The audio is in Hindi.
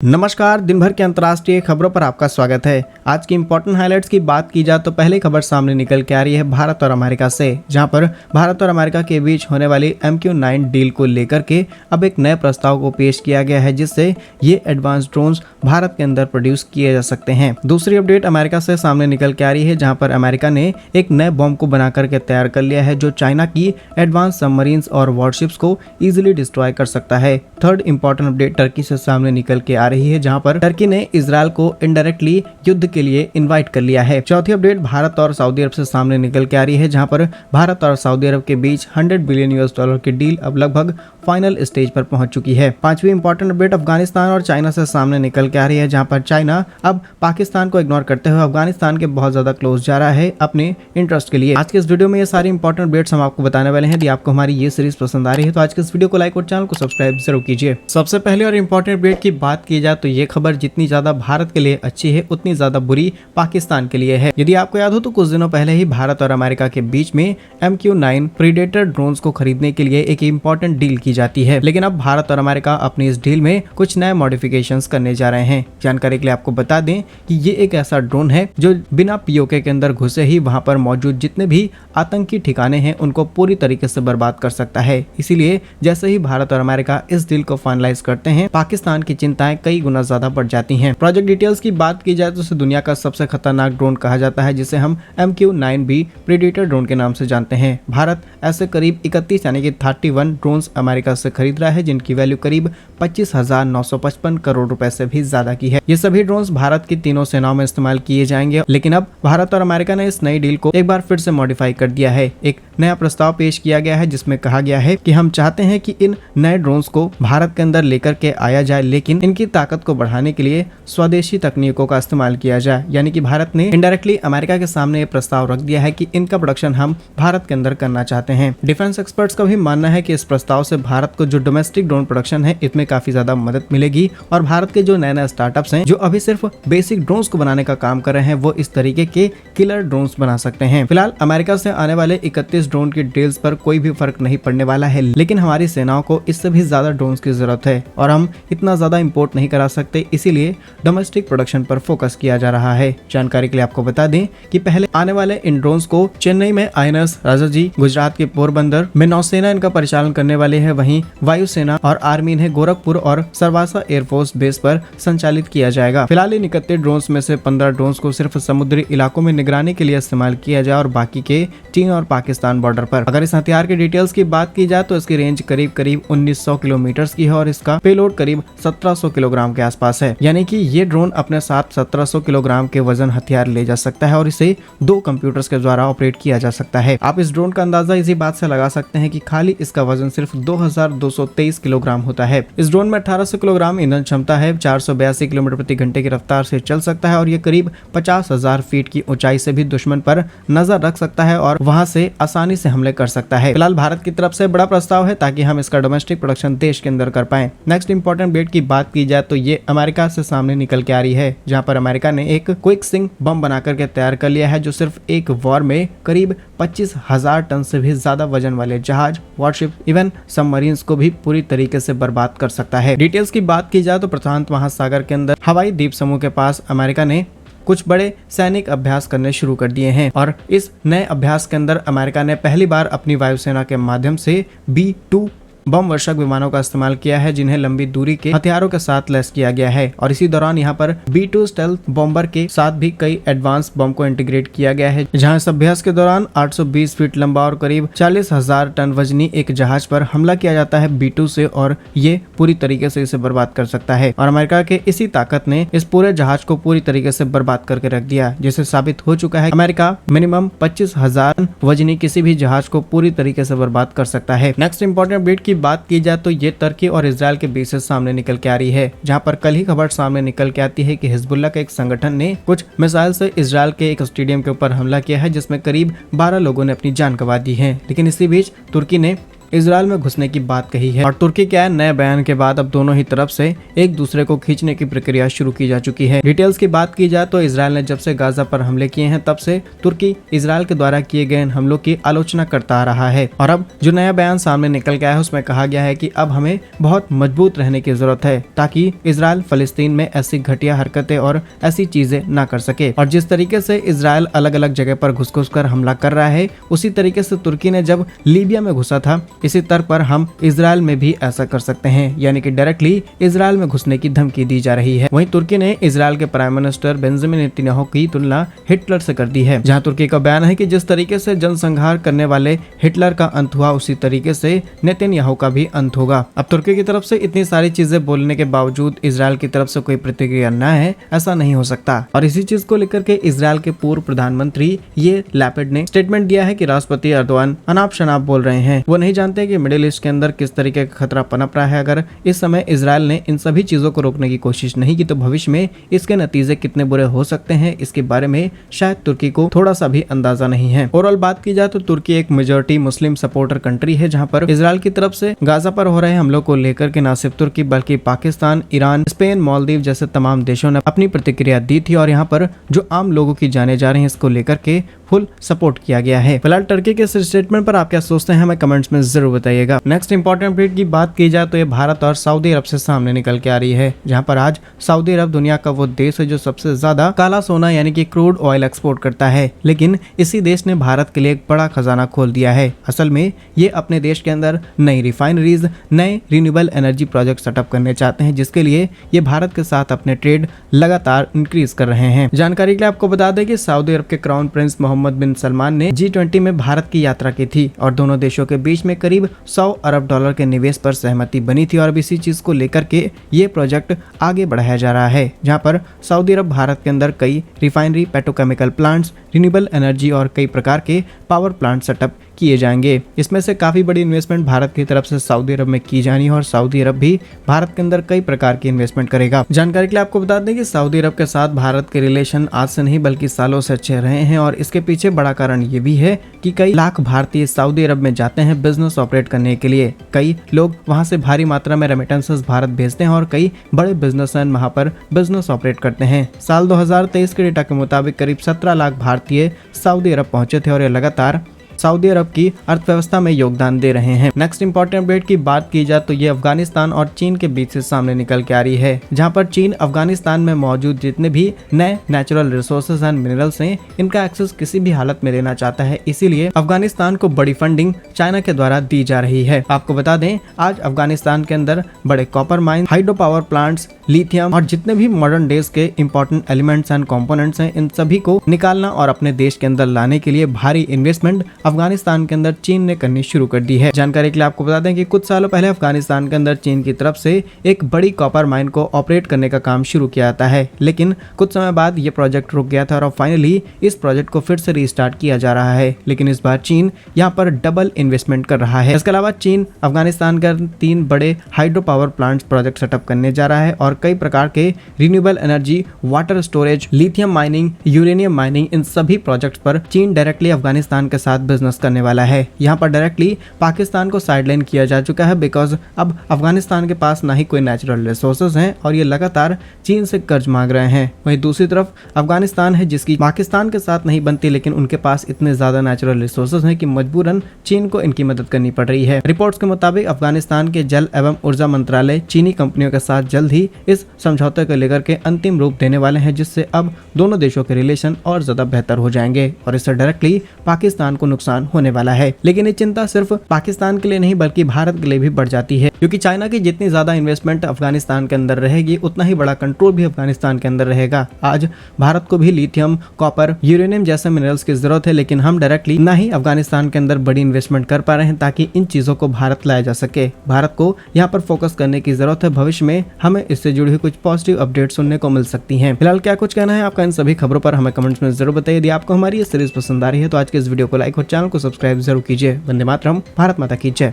नमस्कार, दिन भर के अंतर्राष्ट्रीय खबरों पर आपका स्वागत है। आज की इंपॉर्टेंट हाइलाइट्स की बात की जाए तो पहली खबर सामने निकल के आ रही है भारत और अमेरिका से, जहां पर भारत और अमेरिका के बीच होने वाली MQ-9 डील को लेकर के अब एक नए प्रस्ताव को पेश किया गया है, जिससे ये एडवांस ड्रोन्स भारत के अंदर प्रोड्यूस किए जा सकते हैं। दूसरी अपडेट अमेरिका से सामने निकल के आ रही है, जहाँ पर अमेरिका ने एक नए बॉम्ब को बना करके तैयार कर लिया है, जो चाइना की एडवांस सबमरीन्स और वॉरशिप्स को इजिली डिस्ट्रॉय कर सकता है। थर्ड इंपॉर्टेंट अपडेट टर्की से सामने निकल के आ रही है, जहां पर टर्की ने इजरायल को इनडायरेक्टली युद्ध के लिए इनवाइट कर लिया है। चौथी अपडेट भारत और सऊदी अरब से सामने निकल के आ रही है, जहां पर भारत और सऊदी अरब के बीच $100 बिलियन की डील अब लगभग फाइनल स्टेज पर पहुंच चुकी है। पांचवी इंपॉर्टेंट अपडेट अफगानिस्तान और चाइना से सामने निकल के आ रही है, जहां पर चाइना अब पाकिस्तान को इग्नोर करते हुए अफगानिस्तान के बहुत ज्यादा क्लोज जा रहा है अपने इंटरेस्ट के लिए। आज के इस वीडियो में ये सारी इंपॉर्टेंट अपडेट्स हम आपको बताने वाले हैं। यदि आपको हमारी ये सीरीज पसंद आ रही है तो आज के इस वीडियो को लाइक और चैनल को सब्सक्राइब जरूर कीजिए। सबसे पहले और इंपॉर्टेंट अपडेट की बात की जाए तो ये खबर जितनी ज्यादा भारत के लिए अच्छी है उतनी ज्यादा बुरी पाकिस्तान के लिए है। यदि आपको याद हो तो कुछ दिनों पहले ही भारत और अमेरिका के बीच में MQ-9 प्रीडेटर ड्रोन्स को खरीदने के लिए एक इंपॉर्टेंट डील की जाती है, लेकिन अब भारत और अमेरिका अपनी इस डील में कुछ नए मॉडिफिकेशंस करने जा रहे हैं। जानकारी के लिए आपको बता दें कि ये एक ऐसा ड्रोन है जो बिना POK के अंदर घुसे ही वहां पर मौजूद जितने भी आतंकी ठिकाने हैं उनको पूरी तरीके से बर्बाद कर सकता है। इसीलिए जैसे ही भारत और अमेरिका इस डील को फाइनलाइज करते हैं, पाकिस्तान की चिंताएं कई गुना ज्यादा बढ़ जाती हैं। प्रोजेक्ट डिटेल्स की बात की जाए तो इसे दुनिया का सबसे खतरनाक ड्रोन कहा जाता है, जिसे हम MQ-9B प्रीडेटर ड्रोन के नाम से जानते हैं। भारत ऐसे करीब 31 यानी कि 31 ड्रोन्स अमेरिका से खरीद रहा है, जिनकी वैल्यू करीब 25,955 करोड़ रुपए से भी ज्यादा की है। ये सभी ड्रोन्स भारत की तीनों सेनाओं में इस्तेमाल किए जाएंगे, लेकिन अब भारत और अमेरिका ने इस नई डील को एक बार फिर से मॉडिफाई कर दिया है। एक नया प्रस्ताव पेश किया गया है, जिसमें कहा गया है कि हम चाहते हैं कि इन नए ड्रोन्स को भारत के अंदर लेकर के आया जाए, लेकिन इनकी ताकत को बढ़ाने के लिए स्वदेशी तकनीकों का इस्तेमाल किया जाए। यानी कि भारत ने इनडायरेक्टली अमेरिका के सामने ये प्रस्ताव रख दिया है कि इनका प्रोडक्शन हम भारत के अंदर करना चाहते हैं। डिफेंस एक्सपर्ट्स का भी मानना है कि इस प्रस्ताव से भारत को जो डोमेस्टिक ड्रोन प्रोडक्शन है इसमें काफी ज्यादा मदद मिलेगी, और भारत के जो नए नए स्टार्टअप्स हैं जो अभी सिर्फ बेसिक ड्रोन्स को बनाने का काम कर रहे हैं, वो इस तरीके के किलर ड्रोन्स बना सकते हैं। फिलहाल अमेरिका से आने वाले 31 ड्रोन की डील्स पर कोई भी फर्क नहीं पड़ने वाला है, लेकिन हमारी सेनाओं को इससे भी ज्यादा ड्रोन्स की जरूरत है और हम इतना ज्यादा इंपोर्ट नहीं करा सकते, इसीलिए डोमेस्टिक प्रोडक्शन पर फोकस किया जा रहा है। जानकारी के लिए आपको बता दें कि पहले आने वाले इन ड्रोन्स को चेन्नई में INS राजाजी, गुजरात के पोरबंदर में नौसेना इनका परिचालन करने वाले है, वहीं वायुसेना और आर्मी इन्हें गोरखपुर और सरवासा एयरफोर्स बेस पर संचालित किया जाएगा। फिलहाल इन 31 ड्रोन्स में से 15 ड्रोन्स को सिर्फ समुद्री इलाकों में निगरानी के लिए इस्तेमाल किया जाए और बाकी के चीन और पाकिस्तान बॉर्डर पर। अगर इस हथियार के डिटेल्स की बात की जाए तो इसकी रेंज करीब 1900 किलोमीटर की है और इसका पेलोड करीब 1700 किलोग्राम के आसपास है। यानी कि ये ड्रोन अपने साथ 1700 किलोग्राम के वजन हथियार ले जा सकता है और इसे 2 कंप्यूटर्स के द्वारा ऑपरेट किया जा सकता है। आप इस ड्रोन का अंदाजा इसी बात से लगा सकते हैं कि खाली इसका वजन सिर्फ 2223 किलोग्राम होता है। इस ड्रोन में 1800 किलोग्राम ईंधन क्षमता है, 482 किलोमीटर प्रति घंटे की रफ्तार से चल सकता है और ये करीब 50,000 फीट की ऊंचाई से भी दुश्मन पर नजर रख सकता है और वहां से आसानी से हमले कर सकता है। फिलहाल भारत की तरफ से बड़ा प्रस्ताव है ताकि हम इसका डोमेस्टिक प्रोडक्शन देश के अंदर कर पाए। नेक्स्ट इंपॉर्टेंट अपडेट की बात की जाए तो ये अमेरिका से सामने निकल के आ रही है, जहां पर अमेरिका ने एक क्विक सिंक बम बनाकर के तैयार कर लिया है, जो सिर्फ एक वॉर में करीब 25,000 टन से भी ज्यादा वजन वाले जहाज, वॉरशिप, इवन सबमरीन्स को भी पूरी तरीके से बर्बाद कर सकता है। डिटेल्स की बात की जाए तो प्रशांत महासागर के अंदर हवाई द्वीप समूह के पास अमेरिका ने कुछ बड़े सैनिक अभ्यास करने शुरू कर दिए हैं और इस नए अभ्यास के अंदर अमेरिका ने पहली बार अपनी वायुसेना के माध्यम से B-2 बम वर्षक विमानों का इस्तेमाल किया है, जिन्हें लंबी दूरी के हथियारों के साथ लैस किया गया है और इसी दौरान यहाँ पर B-2 स्टेल्थ बॉम्बर के साथ भी कई एडवांस बम को इंटीग्रेट किया गया है, जहाँ इस अभ्यास के दौरान 820 फीट लंबा और करीब 40,000 टन वजनी एक जहाज पर हमला किया जाता है B-2 से और ये पूरी तरीके से इसे बर्बाद कर सकता है। और अमेरिका के इसी ताकत ने इस पूरे जहाज को पूरी तरीके से बर्बाद करके रख दिया, जिससे साबित हो चुका है अमेरिका मिनिमम 25,000 वजनी किसी भी जहाज को पूरी तरीके से बर्बाद कर सकता है। नेक्स्ट इंपॉर्टेंट अपडेट की बात की जाए तो ये तुर्की और इजरायल के बीच से सामने निकल के आ रही है, जहां पर कल ही खबर सामने निकल के आती है कि हिजबुल्लाह के एक संगठन ने कुछ मिसाइल से इजरायल के एक स्टेडियम के ऊपर हमला किया है, जिसमें करीब 12 लोगों ने अपनी जान गंवा दी है। लेकिन इसी बीच तुर्की ने इसराइल में घुसने की बात कही है। और तुर्की के नए बयान के बाद अब दोनों ही तरफ से एक दूसरे को खींचने की प्रक्रिया शुरू की जा चुकी है। डिटेल्स की बात की जाए तो इसराइल ने जब से गाजा पर हमले किए हैं तब से तुर्की इसराइल के द्वारा किए गए हमलों की आलोचना करता आ रहा है। और अब जो नया बयान सामने निकल के आया है उसमें कहा गया है कि अब हमें बहुत मजबूत रहने की जरूरत है ताकि इसराइल फलस्तीन में ऐसी घटिया हरकतें और ऐसी चीजें ना कर सके। और जिस तरीके से इसराइल अलग अलग जगह पर घुस कर हमला कर रहा है उसी तरीके से तुर्की ने जब लीबिया में घुसा था इसी तर्ज पर हम इसराइल में भी ऐसा कर सकते हैं, यानी कि डायरेक्टली इसराइल में घुसने की धमकी दी जा रही है। वहीं तुर्की ने इसराइल के प्राइम मिनिस्टर बेंजामिन नेतन्याहू की तुलना हिटलर से कर दी है, जहां तुर्की का बयान है कि जिस तरीके से जनसंहार करने वाले हिटलर का अंत हुआ उसी तरीके से नेतन्याहू का भी अंत होगा। अब तुर्की की तरफ से इतनी सारी चीजें बोलने के बावजूद इसराइल की तरफ से कोई प्रतिक्रिया न है, ऐसा नहीं हो सकता। और इसी चीज को लेकर के इसराइल के पूर्व प्रधानमंत्री ये लैपिड ने स्टेटमेंट दिया है कि राष्ट्रपति एर्दोआन अनाप शनाप बोल रहे हैं। वो नहीं जानते कि मिडिल ईस्ट के अंदर किस तरीके का खतरा पनप रहा है। अगर इस समय इसराइल ने इन सभी चीजों को रोकने की कोशिश नहीं की तो भविष्य में इसके नतीजे कितने बुरे हो सकते हैं इसके बारे में शायद तुर्की को थोड़ा सा भी अंदाजा नहीं है। ओवरऑल बात की जाए तो तुर्की एक मेजॉरिटी मुस्लिम सपोर्टर कंट्री है, जहां पर इसराइल की तरफ से गाजा पर हो रहे हमलों को लेकर के न सिर्फ तुर्की बल्कि पाकिस्तान, ईरान, स्पेन, मालदीव जैसे तमाम देशों ने अपनी प्रतिक्रिया दी थी। और यहाँ पर जो आम लोगों की जाने जा रही है इसको लेकर के फुल सपोर्ट किया गया है। फिलहाल टर्की के इस स्टेटमेंट पर आप क्या सोचते हैं हमें कमेंट्स में जरूर बताइएगा। नेक्स्ट इंपॉर्टेंट अपडेट की बात की जाए तो ये भारत और सऊदी अरब से सामने निकल के आ रही है, जहां पर आज सऊदी अरब दुनिया का वो देश है जो सबसे ज्यादा काला सोना यानी कि क्रूड ऑयल एक्सपोर्ट करता है। लेकिन इसी देश ने भारत के लिए एक बड़ा खजाना खोल दिया है। असल में ये अपने देश के अंदर नई रिफाइनरीज, नए रिन्यूएबल एनर्जी प्रोजेक्ट सेटअप करने चाहते हैं, जिसके लिए ये भारत के साथ अपने ट्रेड लगातार इंक्रीज कर रहे हैं। जानकारी के लिए आपको बता दें कि सऊदी अरब के क्राउन प्रिंस मोहम्मद बिन सलमान ने G20 में भारत की यात्रा की थी और दोनों देशों के बीच में करीब 100 अरब डॉलर के निवेश पर सहमति बनी थी। और अब इसी चीज को लेकर के ये प्रोजेक्ट आगे बढ़ाया जा रहा है, जहां पर सऊदी अरब भारत के अंदर कई refinery, petrochemical plants, renewable energy और कई प्रकार के पावर प्लांट सेटअप किए जाएंगे। इसमें से काफी बड़ी इन्वेस्टमेंट भारत की तरफ से सऊदी अरब में की जानी है और सऊदी अरब भी भारत के अंदर कई प्रकार की इन्वेस्टमेंट करेगा। जानकारी के लिए आपको बता दें कि सऊदी अरब के साथ भारत के रिलेशन आज से नहीं बल्कि सालों से अच्छे रहे हैं और इसके पीछे बड़ा कारण ये भी है कि कई लाख भारतीय सऊदी अरब में जाते हैं बिजनेस ऑपरेट करने के लिए। कई लोग वहां से भारी मात्रा में रेमिटेंसेस भारत भेजते हैं और कई बड़े बिजनेसमैन वहां पर बिजनेस ऑपरेट करते हैं। साल 2023 के डेटा के मुताबिक करीब 17 लाख भारतीय सऊदी अरब पहुंचे थे और ये लगातार सऊदी अरब की अर्थव्यवस्था में योगदान दे रहे हैं। नेक्स्ट इंपॉर्टेंट अपडेट की बात की जाए तो ये अफगानिस्तान और चीन के बीच से सामने निकल के आ रही है, जहां पर चीन अफगानिस्तान में मौजूद जितने भी नए नेचुरल रिसोर्सेज एंड मिनरल्स हैं इनका एक्सेस किसी भी हालत में लेना चाहता है। इसीलिए अफगानिस्तान को बड़ी फंडिंग चाइना के द्वारा दी जा रही है। आपको बता दें आज अफगानिस्तान के अंदर बड़े copper mine, hydro power plants, lithium और जितने भी मॉडर्न डेज के इंपॉर्टेंट एलिमेंट्स एंड कंपोनेंट्स हैं इन सभी को निकालना और अपने देश के अंदर लाने के लिए भारी इन्वेस्टमेंट अफगानिस्तान के अंदर चीन ने करनी शुरू कर दी है। जानकारी के लिए आपको बता दें कि कुछ सालों पहले अफगानिस्तान के अंदर चीन की तरफ से एक बड़ी कॉपर माइन को ऑपरेट करने का काम शुरू किया जाता है, लेकिन कुछ समय बाद ये प्रोजेक्ट रुक गया था और फाइनली इस प्रोजेक्ट को फिर से रीस्टार्ट किया जा रहा है। लेकिन इस बार चीन यहाँ पर डबल इन्वेस्टमेंट कर रहा है। इसके अलावा चीन अफगानिस्तान का 3 बड़े hydro power plant project setup करने जा रहा है और कई प्रकार के renewable energy, water storage, lithium mining, uranium mining इन सभी प्रोजेक्ट्स पर चीन डायरेक्टली अफगानिस्तान के साथ बिजनेस करने वाला है। यहाँ पर डायरेक्टली पाकिस्तान को साइडलाइन किया जा चुका है बिकॉज अब अफगानिस्तान के पास ना ही कोई नेचुरल रिसोर्सेज हैं और ये लगातार चीन से कर्ज मांग रहे हैं। वहीं दूसरी तरफ अफगानिस्तान है जिसकी पाकिस्तान के साथ नहीं बनती, लेकिन उनके पास इतने ज्यादा नेचुरल रिसोर्सेज हैं कि मजबूरन चीन को इनकी मदद करनी पड़ रही है। रिपोर्ट्स के मुताबिक अफगानिस्तान के जल एवं ऊर्जा मंत्रालय चीनी कंपनियों के साथ जल्द ही इस समझौते को लेकर के अंतिम रूप देने वाले हैं, जिससे अब दोनों देशों के रिलेशन और ज्यादा बेहतर हो जाएंगे और इससे डायरेक्टली पाकिस्तान को नुकसान होने वाला है। लेकिन ये चिंता सिर्फ पाकिस्तान के लिए नहीं बल्कि भारत के लिए भी बढ़ जाती है, क्योंकि चाइना की जितनी ज्यादा इन्वेस्टमेंट अफगानिस्तान के अंदर रहेगी उतना ही बड़ा कंट्रोल भी अफगानिस्तान के अंदर रहेगा। आज भारत को भी लिथियम, कॉपर, यूरेनियम जैसे मिनरल्स की जरूरत है, लेकिन हम डायरेक्टली ना ही अफगानिस्तान के अंदर बड़ी इन्वेस्टमेंट कर पा रहे हैं ताकि इन चीजों को भारत लाया जा सके। भारत को यहाँ पर फोकस करने की जरूरत है। भविष्य में हमें इससे जुड़ी हुई कुछ पॉजिटिव अपडेट सुनने को मिल सकती हैं। फिलहाल क्या कुछ कहना है आपका इन सभी खबरों पर हमें कमेंट्स में जरूर बताइए। यदि आपको हमारी ये सीरीज पसंद आ रही है तो आज के इस वीडियो को लाइक और चैनल को सब्सक्राइब जरूर कीजिए। वंदे मातरम, भारत माता की जय।